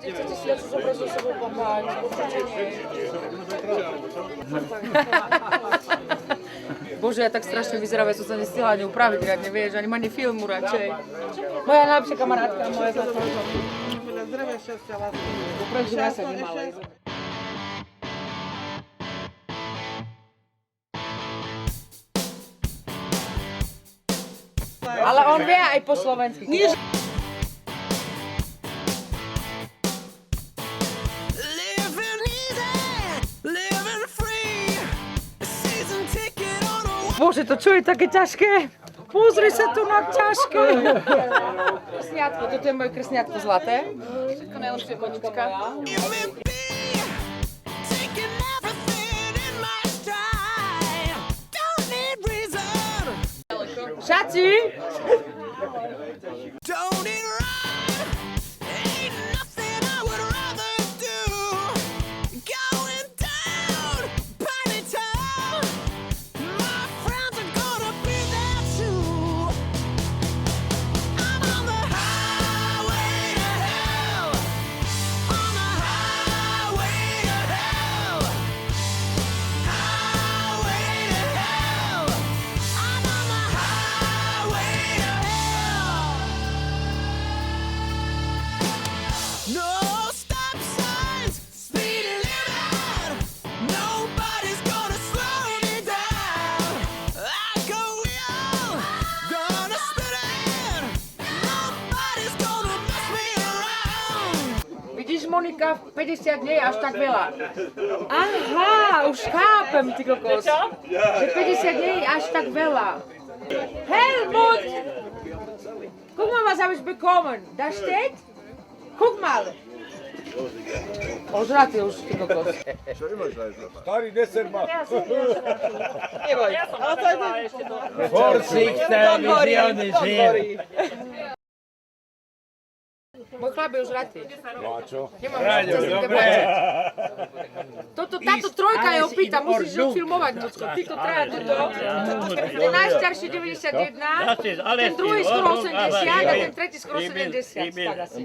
Nechcete si dať už obraz so sebou papať, určite nie. Bože, ja tak strašne vyzerám, ja som sa nestihla ani upraviť riadne, vieš, ani ma nefilmu radšej. Moja najlepšia kamarátka, moja zlatá. Zdravia, šťastia, lásky. Dobre, že ja sa nemala. Ale on vie aj po slovensky. Bože, to čo je také ťažké? Pozri sa tu na ťažké. Krsniatko, toto je moje krsniatko zlaté. Všetko najlepšie, konička. Šaci! Monika, 50 dní až tak veľa. Aha, už chápem, ty kokos. Že 50 dní až tak veľa. Helmut! Guck mal, was habe ich bekommen. Da steht, guck mal. Ožratý už, ty kokos. Čo imaš najzad? Starý deser má. Neboj. Ja som nastavila ešte do... Forsík televízióny žije. Môj chlap je už ratý. No a čo? Nemám dobre. Táto trojka je opýta, musíš ju filmovať, Mucko. Títo traja, ten najstarší 91, ten druhý skoro 80 a ten tretí skoro 70. Tak asi.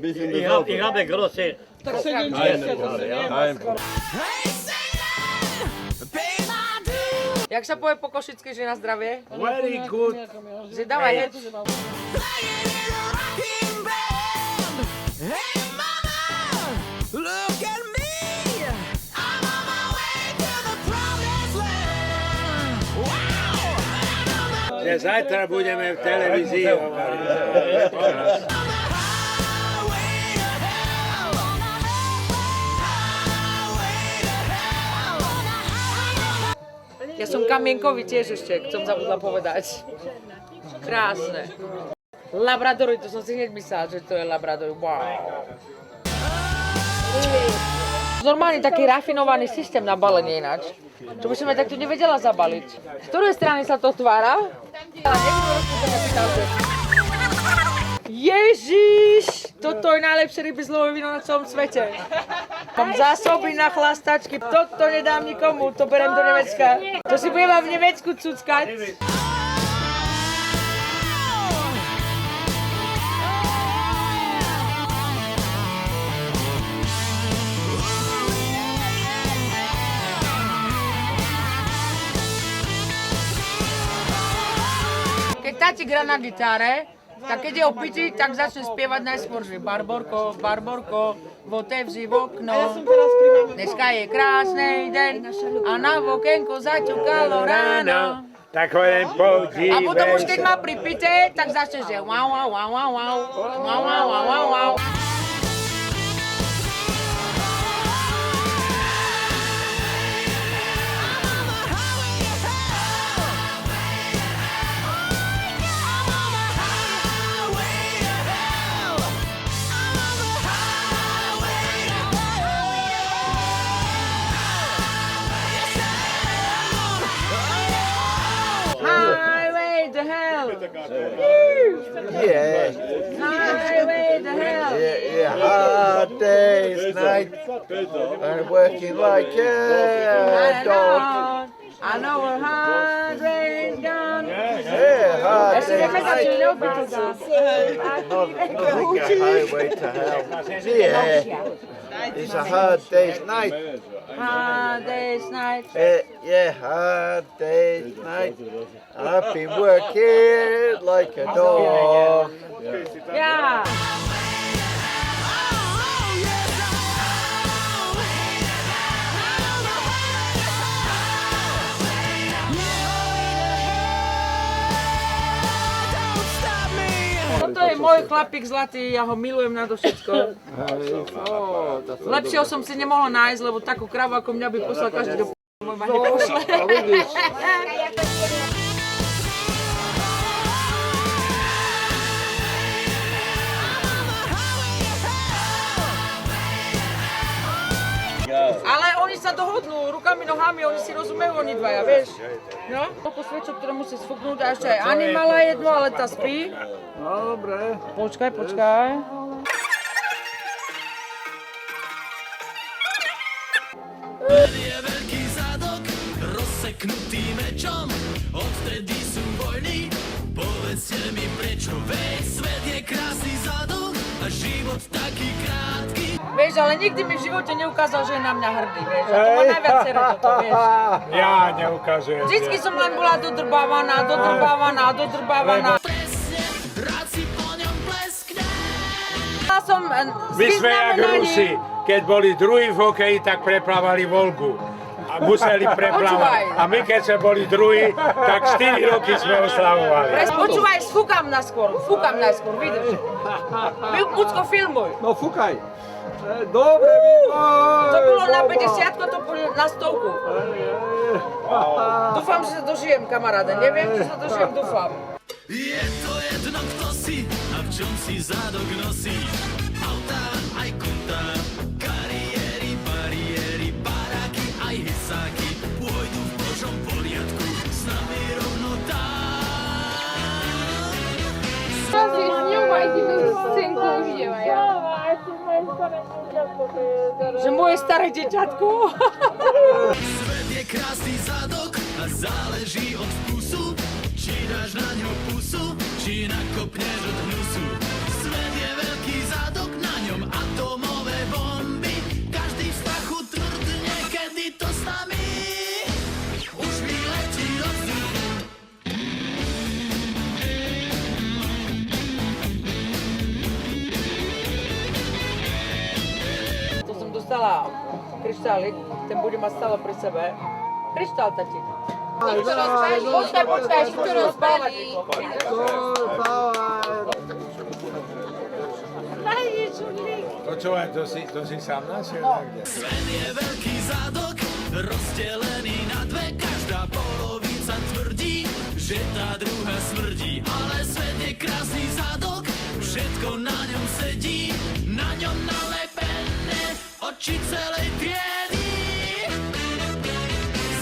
Ich habe große... Tak 70 asi, nie? Jak sa povie po košicky, že na zdravie? Very good. Že dávaj head. Hey mama, look at me. I'm on my way to the promised land. Wow. Že zajtra budeme v televízii hovoriť. Ja som Kamienkovi tiež ešte, som zabudla povedať. Krásne. Labradory, to som si hneď myslela, že to je Labrador. Wow. Normálne taký rafinovaný systém na balenie ináč. Čo by som aj takto nevedela zabaliť. Z ktorej strany sa to otvára? Ježiš! Toto je najlepšie rybizlové víno na celom svete. Mám zásoby na chlastačky. Toto nedám nikomu, to berem do Nemecka. To si budem v Nemecku cuckať. Keď táti hrá na gitare, tak keď je opitý, tak začne spievať najskôr, že Barborko, Barborko, otevři okno. Dneska je krásny deň a na okienko zaťukalo ráno. Tak ho len podívej. A potom už keď má pripité, tak začne, že wow, wow, wow, wow, wow, wow, wow, wow, wow, wow. Highway to hell. Yeah. Highway to hell. Yeah, hard days, night, and working like a dog. I know a hard rain's gone. Yeah, hard Ešte vieme day's za čo night. neodbáza. Nothing a highway to hell. Yeah, it's a hard day's night. Hard day's night. Yeah, hard day's night. And I've been working like a dog. Ja. Toto je môj chlapík zlatý, ja ho milujem na to všetko. Lepšieho som si nemohla nájsť, lebo takú kravu ako mňa by poslal každý do môj ma nepošle. Ale oni sa dohodnú, rukami, nohami, oni si rozumejú, oni dvaja, vieš? No, toľko svedčov, ktoré musí sfúknúť a ešte aj Ani mala jedno, ale tá spí. Dobre. Počkaj, počkaj. Je veľký zadok, rozseknutý mečom, odvtedy sú voľní. Povedzte mi prečo, veď svet je krásny zadok a život taký krátky. Vieš, ale nikdy mi v živote neukázal, že je na mňa hrdý, vieš. A to má najviac sere toto, vieš. Ja neukazujem. Vždycky som len bola dodrbávaná. Presne, rád si po ňom pleskne. Ja som My sme jak Rusi. Keď boli druhí v hokeji, tak preplávali Volgu. A museli preplávať. A my keď sme boli druhí, tak 4 roky sme oslavovali. Počúvaj, fúkam najskôr, vidíš. Buďko, filmuj. No fúkaj. Dobre, výborné. To bolo na 50, to bolo na 100. Dúfam, že sa dožijem, kamaráde. Neviem, či sa dožijem, dúfam. Je to jedno, kto si a v čom si zadok nosí. Autá aj kutá, kariéry, bariéry, baráky aj hysáky pôjdu v Božom poriadku, s nami rovno tam. Разве с ним один сынку увидела? Že moje staré deťatko. Svet je krásny zadok a záleží od vkusu, či dáš na ňo pusu, či nakopneš od hnusu. Svet je veľký zadok, na ňom atómové bomby, každý v strachu tvrdne, kedy to s nami už vyletí do vzduchu. To som dostala kryštálik, ten bude mať stále pri sebe. Kryštál, tati. Počkaj, ešte to rozbalí. Počúvaj, to si sám našiel? Svet je veľký zadok, rozdelený na dve, každá polovica tvrdí, že tá druhá smrdí. Ale svet je krásny zadok, všetko na ňom sedí, na ňom nalepené oči celej triedy.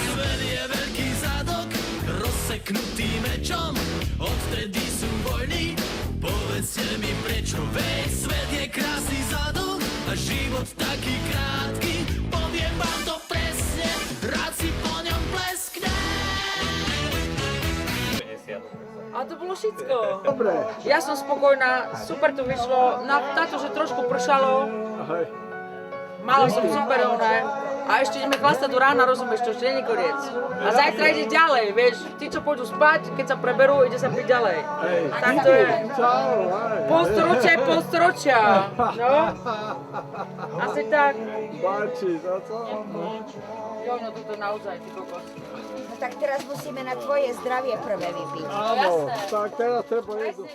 Svet je veľký zadok, rozseknutý mečom, odvtedy sú voľní. Povedzte mi prečo, veď svet je krásny zadok a život taký krátky. Poviem vám to presne, rád si po ňom pleskne. A to bolo všetko. Dobre. Ja som spokojná, super to vyšlo. Na to, že trošku pršalo, mala som super oné. A ešte ideme chlastať do rána, rozumieš, to ešte nie je koniec. A zajtra ide ďalej, vieš, tí, čo pôjdu spať, keď sa preberú, ide sa piť ďalej. Tak to je. Čau, Polstoročia. No. Asi tak. Páči, no co? Jo, no toto naozaj, ty kokos. No tak teraz musíme na tvoje zdravie prvé vypiť. Áno, tak teraz treba jednu.